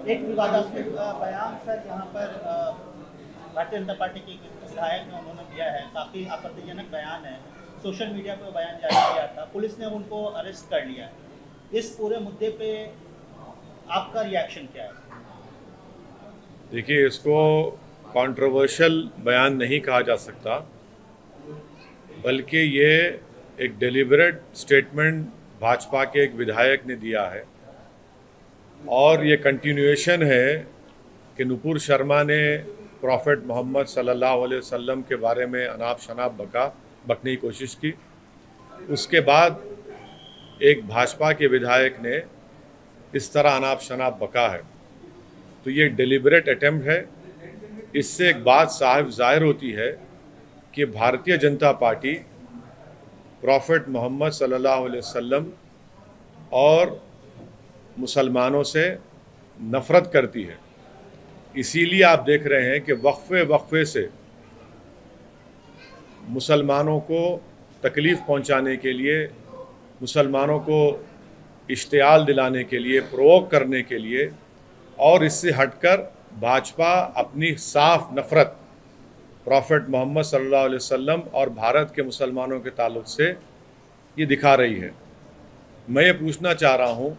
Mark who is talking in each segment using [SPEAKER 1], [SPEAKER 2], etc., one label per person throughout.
[SPEAKER 1] एक विवादास्पद बयान सर यहाँ पर भारतीय जनता पार्टी के विधायक ने उन्होंने दिया है, काफ़ी आपत्तिजनक बयान है। सोशल मीडिया पर बयान जारी किया था, पुलिस ने उनको अरेस्ट कर लिया है। इस पूरे मुद्दे पे आपका रिएक्शन क्या है?
[SPEAKER 2] देखिए, इसको कंट्रोवर्शियल बयान नहीं कहा जा सकता, बल्कि ये एक डेलिबरेट स्टेटमेंट भाजपा के एक विधायक ने दिया है और ये कंटिन्यूएशन है कि नुपुर शर्मा ने प्रॉफेट मोहम्मद सल्लल्लाहु अलैहि वसल्लम के बारे में अनाप शनाप बकने की कोशिश की। उसके बाद एक भाजपा के विधायक ने इस तरह अनाप शनाप बका है, तो ये डेलिबरेट अटेम्प्ट है। इससे एक बात साहब जाहिर होती है कि भारतीय जनता पार्टी प्रॉफेट मोहम्मद सल्लल्लाहु अलैहि वसल्लम और मुसलमानों से नफ़रत करती है। इसीलिए आप देख रहे हैं कि वक्फे से मुसलमानों को तकलीफ़ पहुंचाने के लिए, मुसलमानों को इश्तियाल दिलाने के लिए, प्रोवोक करने के लिए, और इससे हटकर भाजपा अपनी साफ नफ़रत प्रॉफेट मोहम्मद सल्लल्लाहु अलैहि वसल्लम और भारत के मुसलमानों के ताल्लुक़ से ये दिखा रही है। मैं ये पूछना चाह रहा हूँ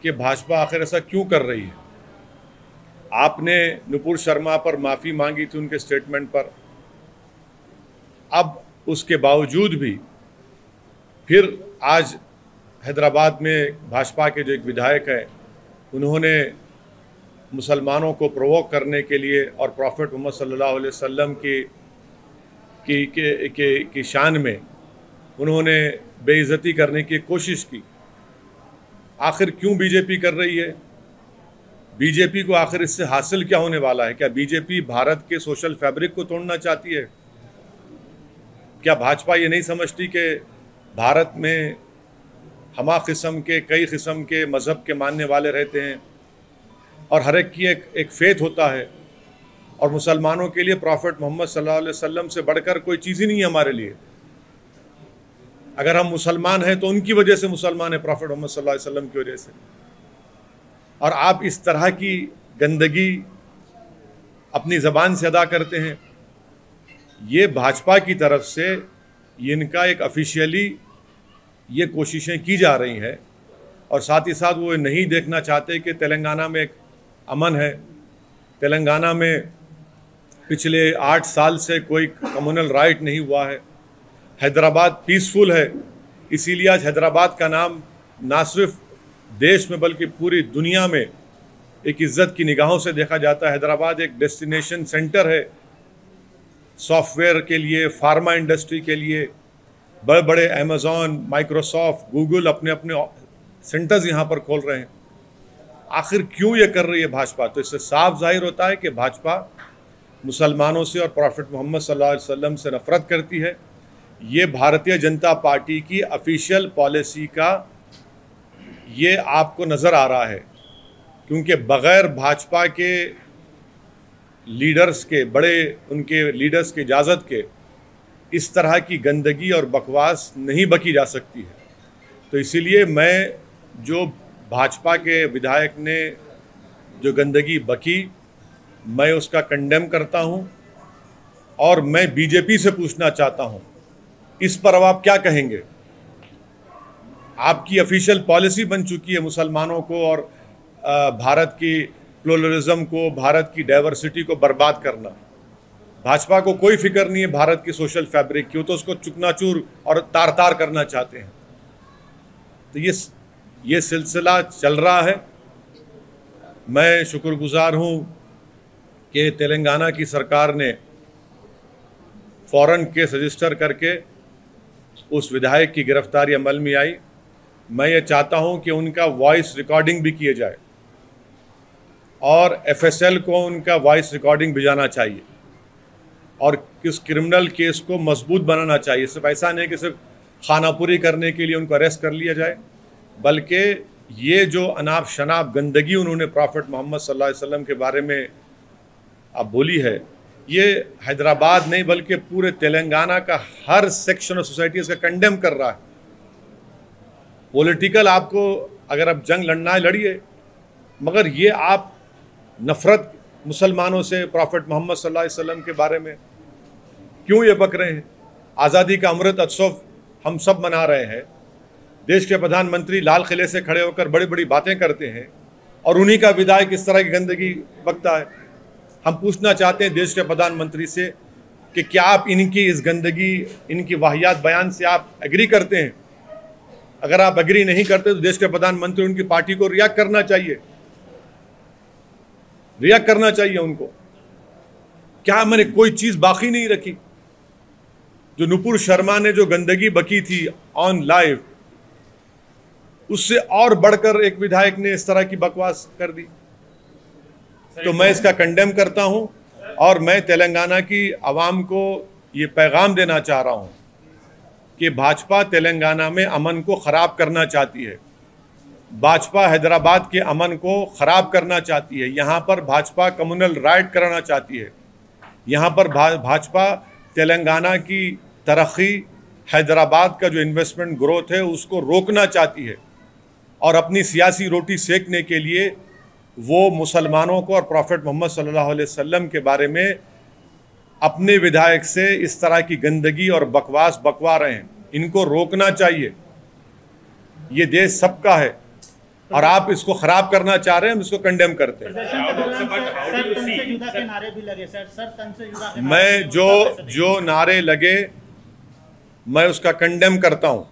[SPEAKER 2] कि भाजपा आखिर ऐसा क्यों कर रही है? आपने नुपुर शर्मा पर माफ़ी मांगी थी उनके स्टेटमेंट पर, अब उसके बावजूद भी फिर आज हैदराबाद में भाजपा के जो एक विधायक हैं, उन्होंने मुसलमानों को प्रोवोक करने के लिए और प्रॉफेट मोहम्मद सल्लल्लाहु अलैहि वसल्लम की शान में उन्होंने बेइज्जती करने की कोशिश की। आखिर क्यों बीजेपी कर रही है? बीजेपी को आखिर इससे हासिल क्या होने वाला है? क्या बीजेपी भारत के सोशल फैब्रिक को तोड़ना चाहती है? क्या भाजपा ये नहीं समझती कि भारत में हमा किस्म के, कई किस्म के मज़हब के मानने वाले रहते हैं और हर एक की एक फेथ होता है, और मुसलमानों के लिए प्रॉफेट मोहम्मद सल्लल्लाहु अलैहि वसल्लम से बढ़कर कोई चीज़ ही नहीं है हमारे लिए। अगर हम मुसलमान हैं तो उनकी वजह से मुसलमान है, प्रॉफेट मोहम्मद सल्लल्लाहु अलैहि वसल्लम की वजह से। और आप इस तरह की गंदगी अपनी ज़बान से अदा करते हैं। ये भाजपा की तरफ से इनका एक ऑफिशियली ये कोशिशें की जा रही हैं, और साथ ही साथ वो नहीं देखना चाहते कि तेलंगाना में एक अमन है। तेलंगाना में पिछले 8 साल से कोई कम्युनल राइट नहीं हुआ है। हैदराबाद पीसफुल है, इसीलिए आज हैदराबाद का नाम ना सिर्फ देश में बल्कि पूरी दुनिया में एक इज़्ज़त की निगाहों से देखा जाता है। हैदराबाद एक डेस्टिनेशन सेंटर है सॉफ्टवेयर के लिए, फार्मा इंडस्ट्री के लिए। बड़े बड़े अमेज़ॉन, माइक्रोसॉफ्ट, गूगल अपने अपने सेंटर्स यहाँ पर खोल रहे हैं। आखिर क्यों ये कर रही है भाजपा? तो इससे साफ जाहिर होता है कि भाजपा मुसलमानों से और प्रॉफेट मोहम्मद सल्लल्लाहु अलैहि वसल्लम से नफ़रत करती है। ये भारतीय जनता पार्टी की ऑफिशियल पॉलिसी का ये आपको नज़र आ रहा है, क्योंकि बग़ैर भाजपा के लीडर्स के, बड़े उनके लीडर्स की इजाज़त के इस तरह की गंदगी और बकवास नहीं बकी जा सकती है। तो इसीलिए मैं, जो भाजपा के विधायक ने जो गंदगी बकी, मैं उसका कंडेम करता हूं, और मैं बीजेपी से पूछना चाहता हूं इस पर अब आप क्या कहेंगे? आपकी ऑफिशियल पॉलिसी बन चुकी है मुसलमानों को और भारत की प्लुरलिज्म को, भारत की डाइवर्सिटी को बर्बाद करना। भाजपा को कोई फिक्र नहीं है भारत की सोशल फैब्रिक की, तो उसको चुकनाचूर और तार तार करना चाहते हैं। तो ये सिलसिला चल रहा है। मैं शुक्रगुजार हूँ कि तेलंगाना की सरकार ने फ़ौरन केस रजिस्टर करके उस विधायक की गिरफ्तारी अमल में आई। मैं ये चाहता हूँ कि उनका वॉइस रिकॉर्डिंग भी किए जाए और एफएसएल को उनका वॉइस रिकॉर्डिंग भिजाना चाहिए, और किस क्रिमिनल केस को मजबूत बनाना चाहिए। सिर्फ ऐसा नहीं कि सिर्फ खानापुरी करने के लिए उनको अरेस्ट कर लिया जाए, बल्कि ये जो अनाप शनाप गंदगी उन्होंने प्रॉफेट मोहम्मद सल्लल्लाहु अलैहि वसल्लम के बारे में अब बोली है, ये हैदराबाद नहीं बल्कि पूरे तेलंगाना का हर सेक्शन ऑफ सोसाइटी इसका कंडेम कर रहा है। पॉलिटिकल आपको अगर अब जंग लड़ना है लड़िए, मगर ये आप नफ़रत मुसलमानों से, प्रॉफिट मोहम्मद सल्लल्लाहु अलैहि वसल्लम के बारे में क्यों ये बक रहे हैं? आज़ादी का अमृत उत्सव हम सब मना रहे हैं, देश के प्रधानमंत्री लाल किले से खड़े होकर बड़ी बड़ी बातें करते हैं और उन्हीं का विधायक इस तरह की गंदगी बकता है। हम पूछना चाहते हैं देश के प्रधानमंत्री से कि क्या आप इनकी इस गंदगी, इनकी वाहियात बयान से आप एग्री करते हैं? अगर आप एग्री नहीं करते तो देश के प्रधानमंत्री, उनकी पार्टी को रिएक्ट करना चाहिए, रिएक्ट करना चाहिए उनको। क्या मैंने कोई चीज़ बाकी नहीं रखी? जो नुपुर शर्मा ने जो गंदगी बकी थी ऑन लाइव, उससे और बढ़कर एक विधायक ने इस तरह की बकवास कर दी। तो मैं इसका कंडेम करता हूं और मैं तेलंगाना की आवाम को ये पैगाम देना चाह रहा हूं कि भाजपा तेलंगाना में अमन को ख़राब करना चाहती है, भाजपा हैदराबाद के अमन को ख़राब करना चाहती है, यहाँ पर भाजपा कम्युनल राइट कराना चाहती है, यहाँ पर भाजपा तेलंगाना की तरक्की, हैदराबाद का जो इन्वेस्टमेंट ग्रोथ है उसको रोकना चाहती है और अपनी सियासी रोटी सेकने के लिए वो मुसलमानों को और प्रॉफिट मोहम्मद सल्लल्लाहु अलैहि वसल्लम के बारे में अपने विधायक से इस तरह की गंदगी और बकवास बकवा रहे हैं। इनको रोकना चाहिए। ये देश सबका है और आप इसको खराब करना चाह रहे हैं, हम इसको कंडेम करते हैं। मैं जो नारे लगे मैं उसका कंडेम करता हूं।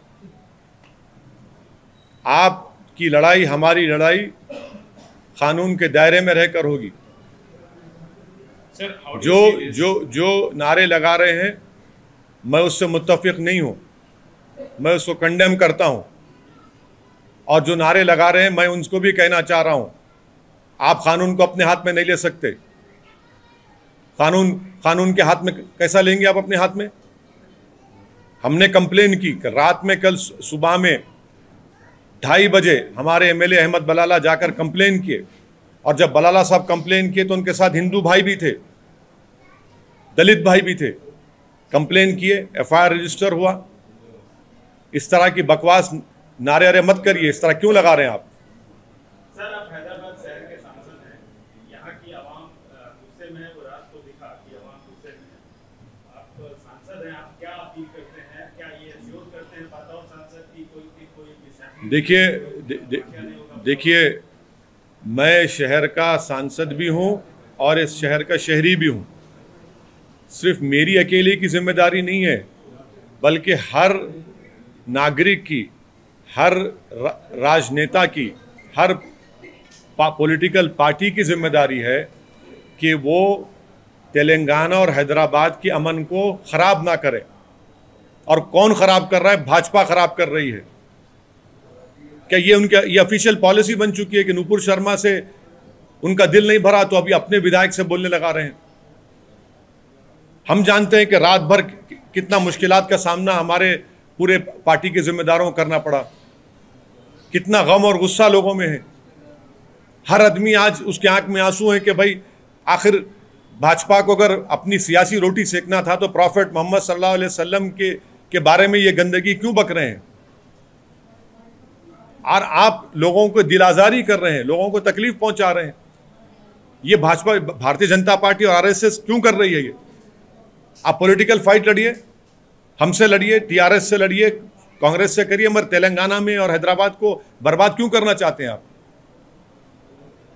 [SPEAKER 2] आपकी लड़ाई, हमारी लड़ाई कानून के दायरे में रहकर होगी। जो नारे लगा रहे हैं मैं उससे मुत्तफिक नहीं हूं, मैं उसको कंडेम करता हूं। और जो नारे लगा रहे हैं मैं उनको भी कहना चाह रहा हूं, आप कानून को अपने हाथ में नहीं ले सकते। कानून के हाथ में कैसा लेंगे आप अपने हाथ में? हमने कंप्लेन की रात में, कल सुबह में 2:30 बजे हमारे एमएलए अहमद बलाला जाकर कंप्लेन किए और जब बलाला साहब कंप्लेन किए तो उनके साथ हिंदू भाई भी थे, दलित भाई भी थे। कंप्लेन किए, एफआईआर रजिस्टर हुआ। इस तरह की बकवास नारे अरे मत करिए। इस तरह क्यों लगा रहे हैं आप?
[SPEAKER 3] सर, आप हैदराबाद शहर के सांसद हैं, यहाँ की आवाम गुस्से में है, वो रात को दिखा कि आवाम गुस्से में है। आप सांसद हैं, आप क्या अपील करते हैं? क्या ये श्योर करते हैं बतौर सांसद की कोई
[SPEAKER 2] देखिए, मैं शहर का सांसद भी हूँ और इस शहर का शहरी भी हूँ। सिर्फ मेरी अकेले की जिम्मेदारी नहीं है, बल्कि हर नागरिक की, हर राजनेता की, हर पॉलिटिकल पार्टी की जिम्मेदारी है कि वो तेलंगाना और हैदराबाद के अमन को ख़राब ना करे। और कौन ख़राब कर रहा है? भाजपा ख़राब कर रही है। क्या ये ऑफिशियल पॉलिसी बन चुकी है कि नुपुर शर्मा से उनका दिल नहीं भरा तो अभी अपने विधायक से बोलने लगा रहे हैं? हम जानते हैं कि रात भर कितना मुश्किलात का सामना हमारे पूरे पार्टी के जिम्मेदारों को करना पड़ा, कितना गम और गुस्सा लोगों में है। हर आदमी आज उसके आंख में आंसू है कि भाई आखिर भाजपा को अगर अपनी सियासी रोटी सेकना था तो प्रॉफिट मोहम्मद सल्लल्लाहु अलैहि वसल्लम के बारे में ये गंदगी क्यों बक रहे हैं? और आप लोगों को दिल आज़ारी कर रहे हैं, लोगों को तकलीफ पहुंचा रहे हैं। ये भाजपा, भारतीय जनता पार्टी और आरएसएस क्यों कर रही है ये? आप पॉलिटिकल फाइट लड़िए, हमसे लड़िए, टीआरएस से लड़िए, कांग्रेस से करिए, मगर तेलंगाना में और हैदराबाद को बर्बाद क्यों करना चाहते हैं आप?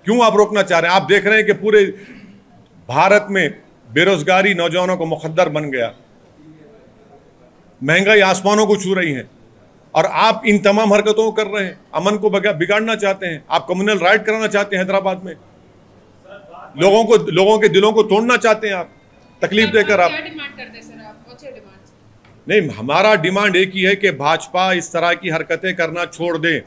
[SPEAKER 2] क्यों आप रोकना चाह रहे हैं? आप देख रहे हैं कि पूरे भारत में बेरोजगारी नौजवानों को मुखद्दर बन गया, महंगाई आसमानों को छू रही है और आप इन तमाम हरकतों को कर रहे हैं। अमन को बिगाड़ना चाहते हैं, आप कम्युनल राइट कराना चाहते हैं हैदराबाद में, लोगों के दिलों को तोड़ना चाहते हैं आप, तकलीफ देकर आप। नहीं, हमारा डिमांड एक ही है कि भाजपा इस तरह की हरकतें करना छोड़ दे।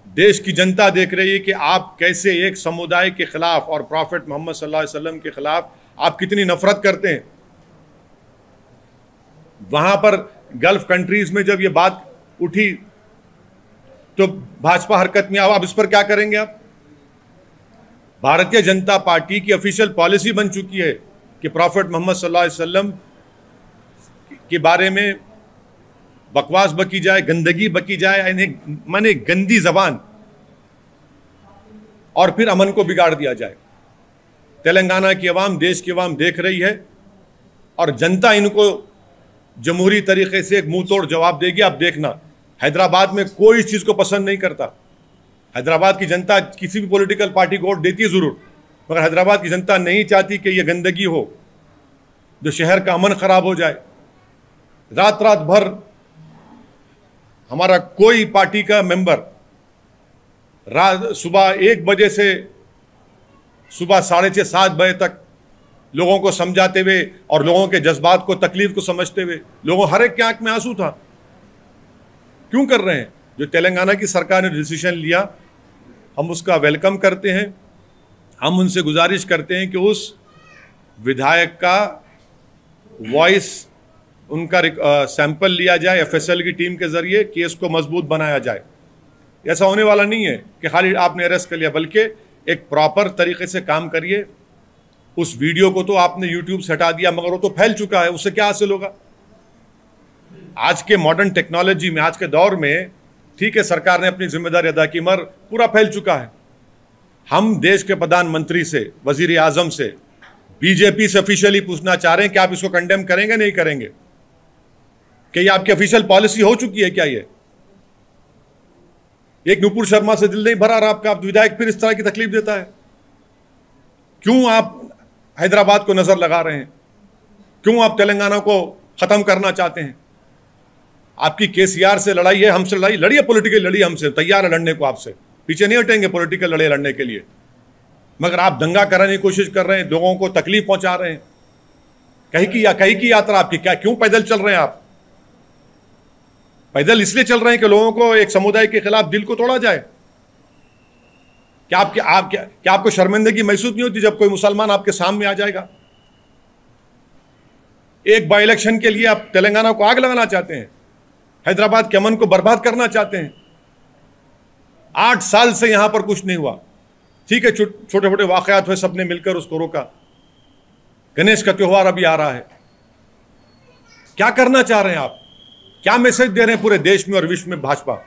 [SPEAKER 2] देश की जनता देख रही है कि आप कैसे एक समुदाय के खिलाफ और प्रॉफिट मोहम्मद सल्लल्लाहु अलैहि वसल्लम के खिलाफ आप कितनी नफरत करते हैं। वहां पर गल्फ कंट्रीज में जब ये बात उठी तो भाजपा हरकत में, अब इस पर क्या करेंगे आप? भारतीय जनता पार्टी की ऑफिशियल पॉलिसी बन चुकी है कि प्रॉफिट मोहम्मद सल्लल्लाहु अलैहि वसल्लम के बारे में बकवास बकी जाए, गंदगी बकी जाए, माने गंदी जबान। और फिर अमन को बिगाड़ दिया जाए। तेलंगाना की आवाम, देश की आवाम देख रही है और जनता इनको जमहूरी तरीके से एक मुंह तोड़ जवाब देगी। आप देखना, हैदराबाद में कोई इस चीज़ को पसंद नहीं करता। हैदराबाद की जनता किसी भी पॉलिटिकल पार्टी को वोट देती है ज़रूर, मगर हैदराबाद की जनता नहीं चाहती कि ये गंदगी हो, जो शहर का अमन खराब हो जाए। रात रात भर हमारा कोई पार्टी का मेंबर सुबह 1 बजे से सुबह 6:30-7 बजे तक लोगों को समझाते हुए और लोगों के जज्बात को, तकलीफ को समझते हुए, लोगों हर एक की आंख में आंसू था। क्यों कर रहे हैं? जो तेलंगाना की सरकार ने डिसीजन लिया, हम उसका वेलकम करते हैं। हम उनसे गुजारिश करते हैं कि उस विधायक का वॉइस, उनका सैंपल लिया जाए, एफएसएल की टीम के जरिए केस को मजबूत बनाया जाए। ऐसा होने वाला नहीं है कि खाली आपने अरेस्ट कर लिया, बल्कि एक प्रॉपर तरीके से काम करिए। उस वीडियो को तो आपने यूट्यूब से हटा दिया, मगर वो तो फैल चुका है, उससे क्या हासिल होगा? आज के मॉडर्न टेक्नोलॉजी में, आज के दौर में, ठीक है सरकार ने अपनी जिम्मेदारी अदा की, मगर पूरा फैल चुका है। हम देश के प्रधानमंत्री से, वजीर आजम से, बीजेपी से ऑफिशियली पूछना चाह रहे हैं कि आप इसको कंडेम करेंगे नहीं करेंगे? कि ये आपकी ऑफिशियल पॉलिसी हो चुकी है क्या? ये एक नुपुर शर्मा से दिल नहीं भरा रहा आपका, आप विधायक फिर इस तरह की तकलीफ देता है। क्यों आप हैदराबाद को नजर लगा रहे हैं? क्यों आप तेलंगाना को खत्म करना चाहते हैं? आपकी केसीआर से लड़ाई है, हमसे लड़ाई लड़िए, पॉलिटिकल लड़िए, हमसे तैयार है लड़ने को, आपसे पीछे नहीं हटेंगे पॉलिटिकल लड़ाई लड़ने के लिए। मगर आप दंगा कराने की कोशिश कर रहे हैं, लोगों को तकलीफ पहुंचा रहे हैं। कहीं की यात्रा आपकी, क्या क्यों पैदल चल रहे हैं आप? पैदल इसलिए चल रहे हैं कि लोगों को एक समुदाय के खिलाफ दिल को तोड़ा जाए। क्या आपको शर्मिंदगी महसूस नहीं होती जब कोई मुसलमान आपके सामने आ जाएगा? एक बाई इलेक्शन के लिए आप तेलंगाना को आग लगाना चाहते हैं, हैदराबाद के अमन को बर्बाद करना चाहते हैं। 8 साल से यहां पर कुछ नहीं हुआ। ठीक है, छोटे छोटे वाकयात हुए, सबने मिलकर उसको रोका। गणेश का त्योहार अभी आ रहा है। क्या करना चाह रहे हैं आप? क्या मैसेज दे रहे हैं पूरे देश में और विश्व में भाजपा?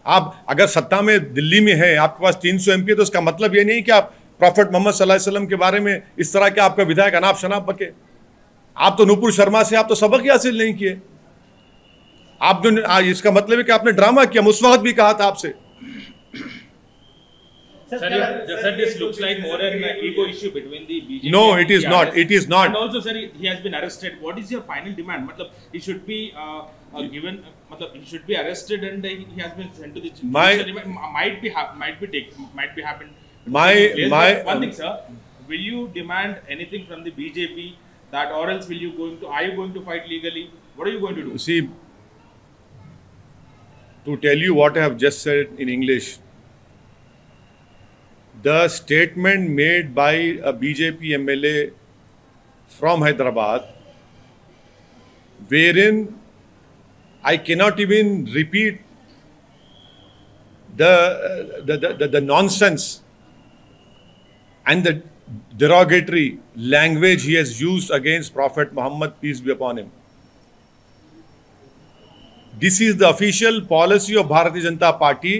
[SPEAKER 2] आप अगर सत्ता में दिल्ली में है, आपके पास 300 MP, तो इसका मतलब ये नहीं कि आप प्रॉफेट मोहम्मद सल्लल्लाहु अलैहि वसल्लम के बारे में इस तरह के आपका विधायक अनाप शनाप बके। आप तो नुपुर शर्मा से आप तो सबक ही हासिल नहीं किए। आप जो इसका मतलब है कि आपने ड्रामा किया। उस वक्त भी कहा था आपसे।
[SPEAKER 4] Sir, this looks like more an ego issue between the BJP.
[SPEAKER 2] No, it is not. It is not.
[SPEAKER 4] And also, sir, he has been arrested. What is your final demand? Matlab, he should be given. Matlab, he should be arrested and he has been sent to the. Might be happened.
[SPEAKER 2] One
[SPEAKER 4] thing, sir. Will you demand anything from the BJP that, or else are you going to fight legally? What are you going to do?
[SPEAKER 2] See, to tell you what I have just said in English. The statement made by a BJP MLA from Hyderabad, wherein I cannot even repeat the nonsense and the derogatory language he has used against Prophet Muhammad, peace be upon him. This is the official policy of Bharatiya Janata Party,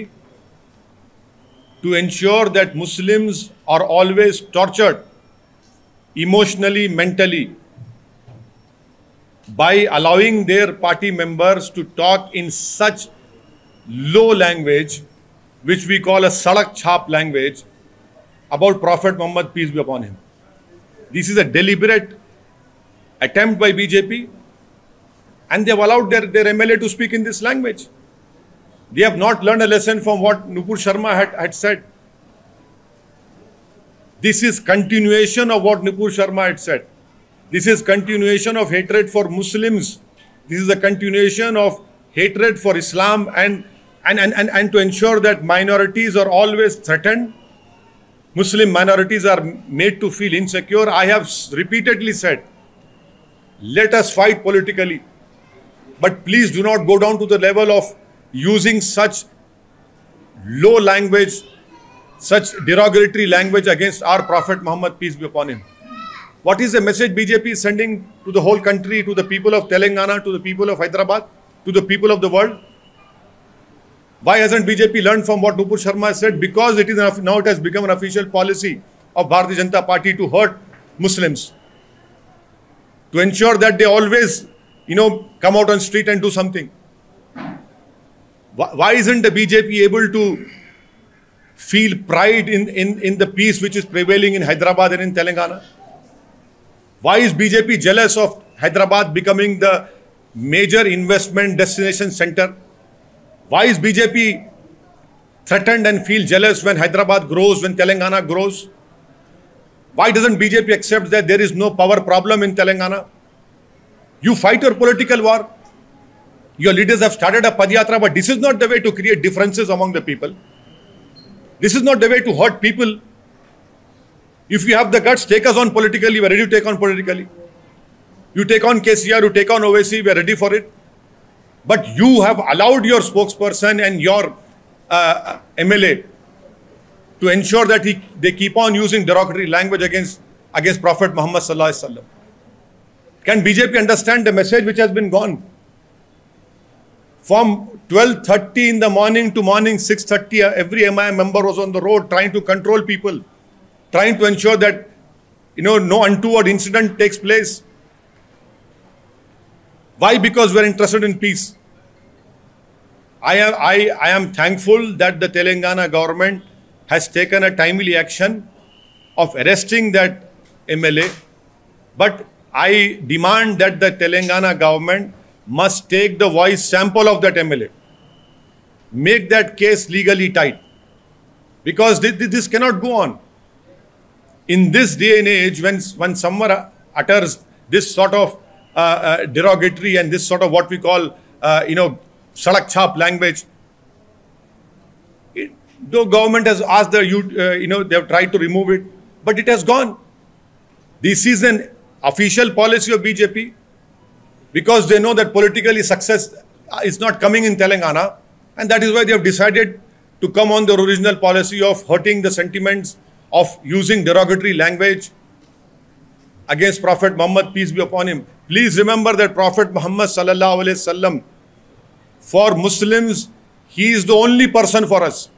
[SPEAKER 2] to ensure that Muslims are always tortured emotionally, mentally, by allowing their party members to talk in such low language, which we call a sadak chhap language, about Prophet Muhammad, peace be upon him. This is a deliberate attempt by BJP, and they have allowed their MLA to speak in this language. They have not learned a lesson from what Nupur Sharma had said. This is continuation of what Nupur Sharma had said. This is continuation of hatred for Muslims. This is a continuation of hatred for Islam and to ensure that minorities are always threatened. Muslim minorities are made to feel insecure. I have repeatedly said, let us fight politically, but please do not go down to the level of using such low language, such derogatory language against our Prophet Muhammad, peace be upon him. What is the message BJP is sending to the whole country, to the people of Telangana, to the people of Hyderabad, to the people of the world? Why hasn't BJP learned from what Nupur Sharma has said? Because it is now it has become an official policy of Bharatiya Janata Party to hurt Muslims, to ensure that they always, come out on street and do something. Why isn't the BJP able to feel pride in the peace which is prevailing in Hyderabad and in Telangana? Why is BJP jealous of Hyderabad becoming the major investment destination center? Why is BJP threatened and feel jealous when Hyderabad grows, when Telangana grows? Why doesn't BJP accept that there is no power problem in Telangana? You fight your political war. Your leaders have started a Padyatra, but this is not the way to create differences among the people. This is not the way to hurt people. If you have the guts, take us on politically. We are ready to take on politically. You take on KCR, you take on OVC, we are ready for it. But you have allowed your spokesperson and your MLA to ensure that they keep on using derogatory language against Prophet Muhammad sallallahu alaihi wasallam. Can BJP understand the message which has been gone? From 12:30 in the morning to morning 6:30, every MIM member was on the road trying to control people, trying to ensure that no untoward incident takes place. Why? Because we are interested in peace. I am thankful that the Telangana government has taken a timely action of arresting that MLA, but I demand that the Telangana government must take the voice sample of that MLA, make that case legally tight, because this cannot go on. In this day and age, when someone utters this sort of derogatory and this sort of what we call, sadak chhap language, the government has asked they have tried to remove it, but it has gone. This is an official policy of BJP, because they know that politically success is not coming in Telangana, and that is why they have decided to come on their original policy of hurting the sentiments, of using derogatory language against Prophet Muhammad, peace be upon him. Please remember that Prophet Muhammad sallallahu alaihi wasallam, for Muslims, he is the only person for us.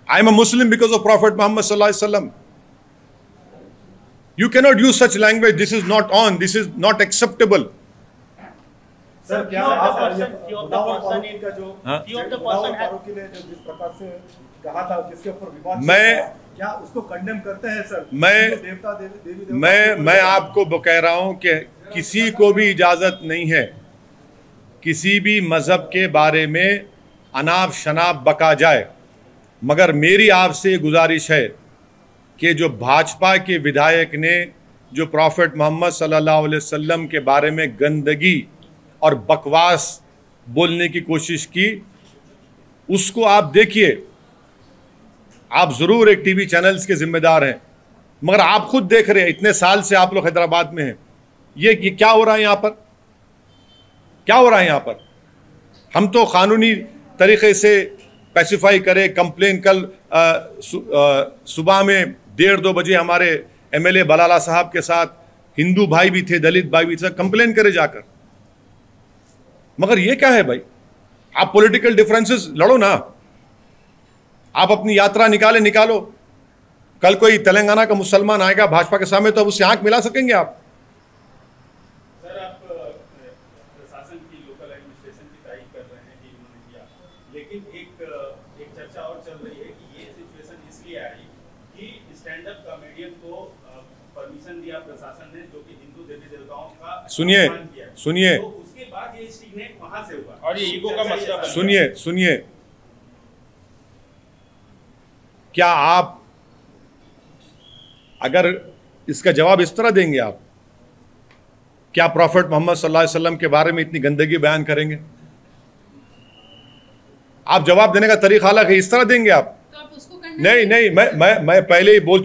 [SPEAKER 2] I am a Muslim because of Prophet Muhammad sallallahu alaihi wasallam. You cannot use such language. This is not on. This is not acceptable.
[SPEAKER 1] Sir, क्या few of the person
[SPEAKER 5] जिस प्रकार से कहा था, जिसके ऊपर विवाद, क्या उसको कंडेम करते हैं सर?
[SPEAKER 2] मैं आपको कह रहा हूं कि किसी को भी इजाजत नहीं है किसी भी मजहब के बारे में अनाप शनाप बका जाए, मगर मेरी आपसे गुजारिश है कि जो भाजपा के विधायक ने जो प्रॉफेट मोहम्मद सल्लल्लाहु अलैहि वसल्लम के बारे में गंदगी और बकवास बोलने की कोशिश की, उसको आप देखिए। आप ज़रूर एक टीवी चैनल्स के जिम्मेदार हैं, मगर आप खुद देख रहे हैं, इतने साल से आप लोग हैदराबाद में हैं, ये क्या हो रहा है यहाँ पर? क्या हो रहा है यहाँ पर? हम तो कानूनी तरीके से पैसिफाई करें, कंप्लेन। कल सुबह में 1:30-2 बजे हमारे MLA बलाला साहब के साथ हिंदू भाई भी थे, दलित भाई भी थे, कंप्लेन करे जाकर। मगर ये क्या है भाई? आप पॉलिटिकल डिफरेंसेस लड़ो ना, आप अपनी यात्रा निकालो। कल कोई तेलंगाना का मुसलमान आएगा भाजपा के सामने, तो अब उससे आंख मिला सकेंगे आप?
[SPEAKER 3] सर, आप प्रशासन की लोकल एडमिनिस्ट्रेशन की तारीफ कर रहे हैं कि उन्होंने किया, लेकिन एक चर्चा और चल रही है कि ये सिचुएशन इसलिए आई कि स्टैंड अप कॉमेडियन को परमिशन दिया प्रशासन ने, जो कि हिंदू देवी देवताओं का
[SPEAKER 2] सुनिए,
[SPEAKER 3] तो उसके बाद ये स्टिग्मेट वहां से हुआ
[SPEAKER 4] और ये ईगो का मसला।
[SPEAKER 2] सुनिए, क्या आप अगर इसका जवाब इस तरह देंगे, आप क्या प्रॉफेट मोहम्मद सल्लल्लाहु अलैहि वसल्लम के बारे में इतनी गंदगी बयान करेंगे? आप जवाब देने का तरीका अलग है, इस तरह देंगे आप?
[SPEAKER 6] तो आप उसको
[SPEAKER 2] नहीं, मैं पहले ही बोल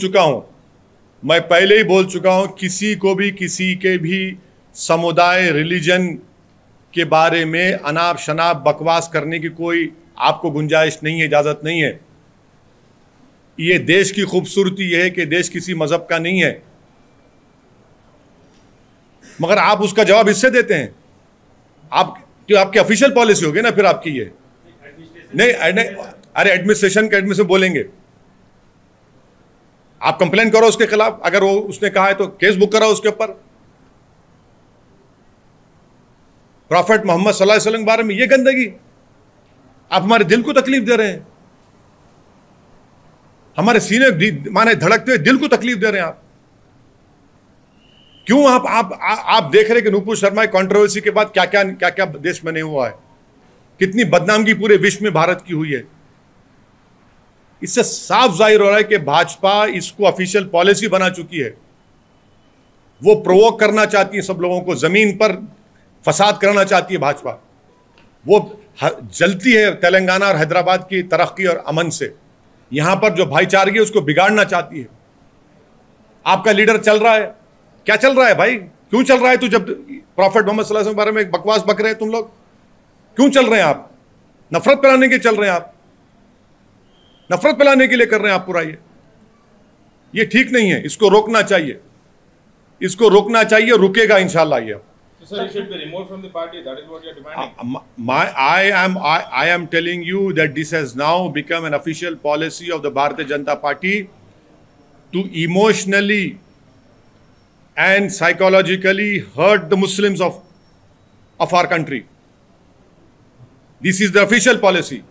[SPEAKER 2] चुका हूं, किसी को भी किसी के भी समुदाय, रिलीजन के बारे में अनाप शनाप बकवास करने की कोई आपको गुंजाइश नहीं है, इजाजत नहीं है। ये देश की खूबसूरती यह है कि देश किसी मजहब का नहीं है, मगर आप उसका जवाब इससे देते हैं। आपकी ऑफिशियल पॉलिसी होगी ना फिर आपकी ये। नहीं, अरे एडमिनिस्ट्रेशन के एडमिनिस्ट्रेशन बोलेंगे, आप कंप्लेन करो उसके खिलाफ, अगर वो उसने कहा है तो केस बुक कराओ उसके ऊपर। प्रॉफेट मोहम्मद सल्लल्लाहु अलैहि वसल्लम के बारे में ये गंदगी, आप हमारे दिल को तकलीफ दे रहे हैं, हमारे सीने माने धड़कते हुए दिल को तकलीफ दे रहे हैं आप। क्यों आप देख रहे हैं कि नूपुर शर्मा की कंट्रोवर्सी के बाद क्या क्या देश में नहीं हुआ है, कितनी बदनामगी पूरे विश्व में भारत की हुई है। इससे साफ जाहिर हो रहा है कि भाजपा इसको ऑफिशियल पॉलिसी बना चुकी है, वो प्रोवोक करना चाहती है, सब लोगों को जमीन पर फसाद करना चाहती है भाजपा, वो जलती है तेलंगाना और हैदराबाद की तरक्की और अमन से, यहां पर जो भाईचारगी है उसको बिगाड़ना चाहती है। आपका लीडर चल रहा है, क्या चल रहा है भाई, क्यों चल रहा है तू, जब प्रॉफेट मोहम्मद सल्लल्लाहु अलैहि वसल्लम के बारे में बकवास बक रहे हैं तुम लोग, क्यों चल रहे हैं आप, नफरत फैलाने के चल रहे हैं आप, नफरत फैलाने के लिए कर रहे हैं आप पूरा। ये ठीक नहीं है, इसको रोकना चाहिए, इसको रोकना चाहिए, रुकेगा इंशाल्लाह ये।
[SPEAKER 4] So sir, he should be removed from the party. That is what you are demanding.
[SPEAKER 2] I am telling you that this has now become an official policy of the Bharatiya Janata Party to emotionally and psychologically hurt the Muslims of our country. This is the official policy.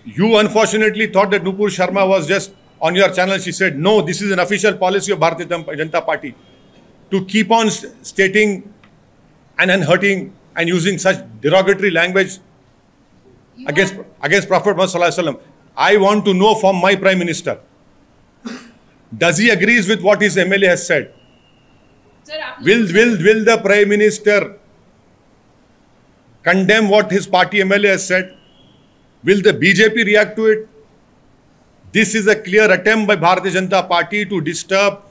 [SPEAKER 2] You unfortunately thought that Nupur Sharma was just on your channel. She said, no, this is an official policy of Bharatiya Janata Party to keep on stating and hurting and using such derogatory language against Prophet Muhammad Sallallahu Alaihi Wasallam. I want to know from my Prime Minister, does he agrees with what his MLA has said?
[SPEAKER 6] Sir,
[SPEAKER 2] will the Prime Minister condemn what his party MLA has said? Will the BJP react to it? This is a clear attempt by Bharatiya Janata Party to disturb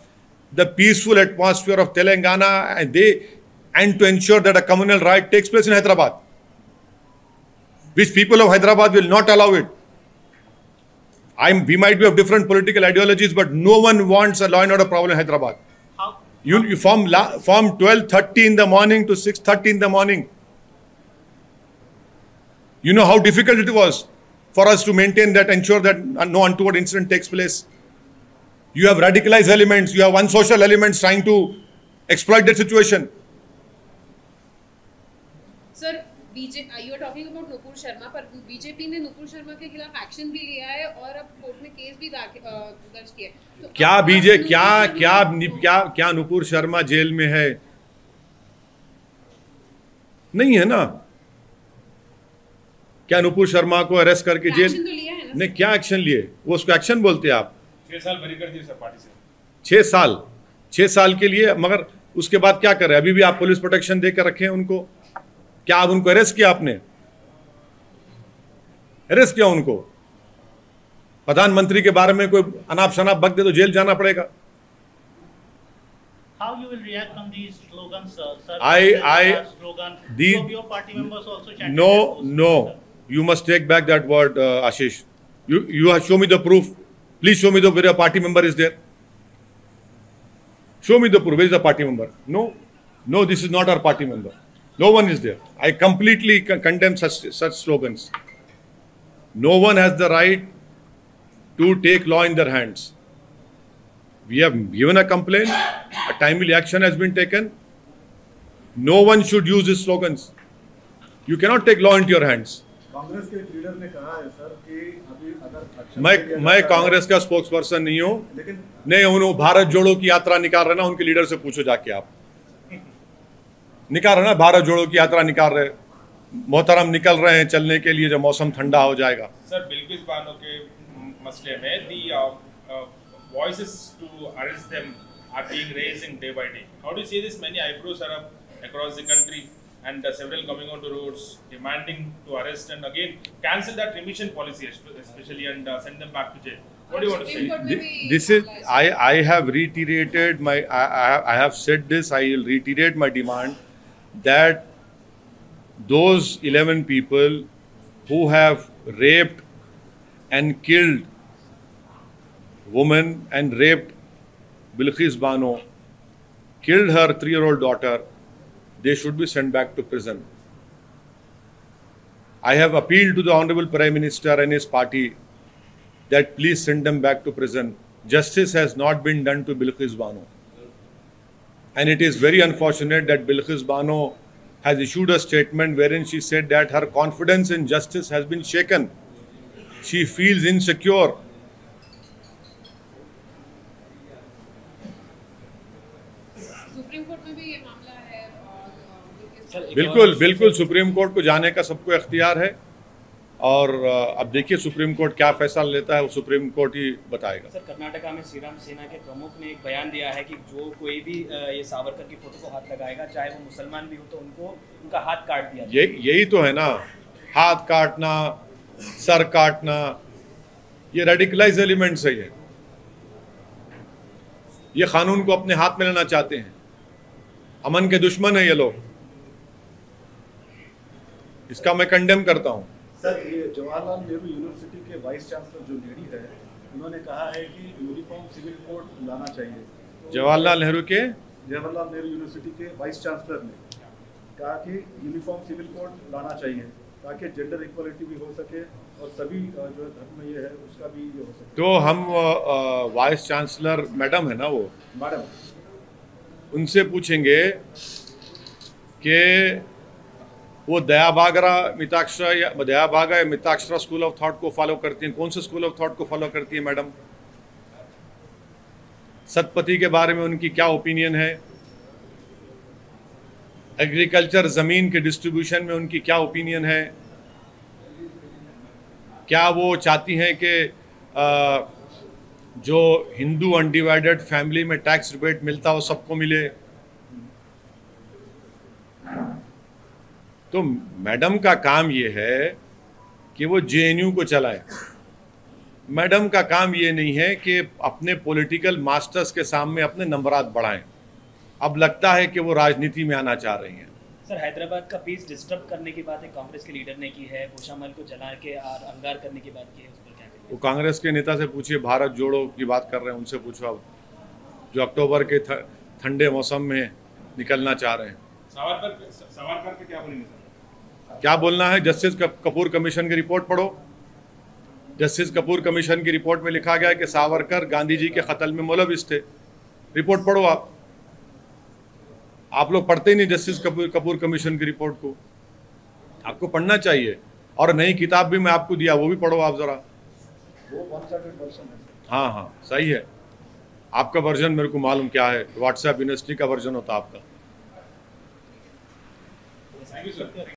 [SPEAKER 2] the peaceful atmosphere of Telangana and to ensure that a communal riot takes place in Hyderabad, which people of Hyderabad will not allow it. We might be of different political ideologies, but no one wants a law and order problem in Hyderabad. You from 12:30 in the morning to 6:30 in the morning, you know how difficult it was for us to maintain that, ensure that no untoward incident takes place. You have radicalized elements, you have unsocial elements trying to exploit that situation.
[SPEAKER 6] Sir, you are talking about Nupur Sharma, पर BJP ने नुपुर शर्मा के खिलाफ action भी लिया है और अब court में केस भी दर्ज किया है। तो
[SPEAKER 2] क्या नुपुर शर्मा जेल में है? नहीं है ना। क्या नुपुर शर्मा को अरेस्ट करके जेल
[SPEAKER 6] एक्शन तो लिया है ना?
[SPEAKER 2] नहीं, क्या एक्शन लिए? वो उसको एक्शन बोलते हैं आप?
[SPEAKER 4] 6 साल बरी कर दिए सर पार्टी से।
[SPEAKER 2] 6 साल के लिए, मगर उसके बाद क्या कर रहे हैं? अभी भी आप पुलिस प्रोटेक्शन देकर रखे हैं उनको। क्या आप उनको अरेस्ट किया? आपने अरेस्ट किया उनको? प्रधानमंत्री के बारे में कोई अनाप शनाप बक दे तो जेल जाना पड़ेगा।
[SPEAKER 1] How you will react on these slogans, sir? Slogan.
[SPEAKER 2] These,
[SPEAKER 1] some of your party members also chanted.
[SPEAKER 2] No. You must take back that word, Ashish. You have show me the proof. Please show me the where a party member is there. Show me the proof. Where is the party member? No, this is not our party member. No one is there. I completely condemn such slogans. No one has the right to take law in their hands. We have given a complaint. A timely action has been taken. No one should use these slogans. You cannot take law into your hands.
[SPEAKER 5] Congress के leader ने कहा है sir कि अभी अगर
[SPEAKER 2] मैं कांग्रेस का spokes person नहीं हूं,
[SPEAKER 5] लेकिन
[SPEAKER 2] नहीं, उन्होंने भारत जोड़ो की यात्रा निकाल रहे ना, उनके लीडर से पूछो जाके, आप निकाल रहे ना, भारत जोड़ो की यात्रा निकाल रहे, मोहतरम निकल रहे हैं चलने के लिए जब मौसम ठंडा हो जाएगा।
[SPEAKER 4] सर बिल्किस बानो के मसले में the voices to arrest them are being raising day by day. How do you see this? Many eyebrows are up across the country and several coming onto roads demanding to arrest and again cancel that remission policy especially and send them back to jail. What do you want to say?
[SPEAKER 2] This is, I have reiterated my, I have said this, I will reiterate my demand that those 11 people who have raped and killed women and raped Bilqis Bano, killed her 3-year-old daughter, they should be sent back to prison. I have appealed to the Honorable Prime Minister and his party that please send them back to prison. Justice has not been done to Bilqis Bano. And it is very unfortunate that Bilqis Bano has issued a statement wherein she said that her confidence in justice has been shaken. She feels insecure.
[SPEAKER 6] Supreme court में भी ये मामला है और
[SPEAKER 2] बिल्कुल बिल्कुल supreme court को जाने का सबको इख्तियार है और अब देखिए सुप्रीम कोर्ट क्या फैसला लेता है वो सुप्रीम कोर्ट ही बताएगा।
[SPEAKER 7] सर कर्नाटका में श्रीराम सेना के प्रमुख ने एक बयान दिया है कि जो कोई भी ये सावरकर की फोटो को हाथ लगाएगा चाहे वो मुसलमान भी हो तो उनको उनका हाथ काट दिया।
[SPEAKER 2] यही तो है ना, हाथ काटना, सर काटना, ये रेडिकलाइज एलिमेंट्स है। ये कानून को अपने हाथ में लेना चाहते हैं, अमन के दुश्मन है ये लोग, इसका मैं कंडेम करता हूँ।
[SPEAKER 5] सर ये जवाहरलाल नेहरू यूनिवर्सिटी के वाइस चांसलर जो लेडी है उन्होंने कहा है कि यूनिफॉर्म सिविल कोड लाना चाहिए।
[SPEAKER 2] जवाहरलाल नेहरू
[SPEAKER 5] यूनिवर्सिटी के वाइस चांसलर ने कहा कि यूनिफॉर्म सिविल कोड लाना चाहिए ताकि जेंडर इक्वलिटी भी हो सके और सभी जो धर्म ये है उसका भी ये हो सके।
[SPEAKER 2] तो हम वाइस चांसलर मैडम है ना, वो
[SPEAKER 5] मैडम
[SPEAKER 2] उनसे पूछेंगे कि वो दयाभागा या मिताक्षरा स्कूल ऑफ थॉट को फॉलो करती हैं। कौन से स्कूल ऑफ थॉट को फॉलो करती है मैडम? सतपथी के बारे में उनकी क्या ओपिनियन है? एग्रीकल्चर ज़मीन के डिस्ट्रीब्यूशन में उनकी क्या ओपिनियन है? क्या वो चाहती हैं कि जो हिंदू अनडिवाइडेड फैमिली में टैक्स रिबेट मिलता हो सबको मिले? तो मैडम का काम ये है कि वो जेएनयू को चलाए। मैडम का काम ये नहीं है कि अपने पॉलिटिकल मास्टर्स के सामने अपने नंबरात बढ़ाएं। अब लगता है कि वो राजनीति में आना चाह रही हैं।
[SPEAKER 7] सर हैदराबाद का पीस डिस्टर्ब करने की बात कांग्रेस के लीडर ने की है, घोषामहल को जला के और अंगार करने की बात की है, उस पर क्या कहेंगे?
[SPEAKER 2] वो कांग्रेस के नेता से पूछिए, भारत जोड़ो की बात कर रहे हैं उनसे पूछो, अब जो अक्टूबर के ठंडे मौसम में निकलना चाह रहे हैं।
[SPEAKER 4] सावरकर पे क्या बोलेंगे सर?
[SPEAKER 2] क्या बोलना है? जस्टिस कपूर कमीशन की रिपोर्ट पढ़ो। जस्टिस कपूर कमीशन की रिपोर्ट में लिखा गया है कि सावरकर गांधी जी के कत्ल में मुलविस थे। रिपोर्ट पढ़ो आप लोग पढ़ते ही नहीं जस्टिस कपूर कमीशन की रिपोर्ट को। आपको पढ़ना चाहिए, और नई किताब भी मैं आपको दिया, वो भी पढ़ो आप जरा।
[SPEAKER 5] वो वर्जन है।
[SPEAKER 2] हाँ सही है, आपका वर्जन मेरे को मालूम क्या है, व्हाट्सएप यूनिवर्सिटी का वर्जन होता आपका।
[SPEAKER 4] Thank you sir.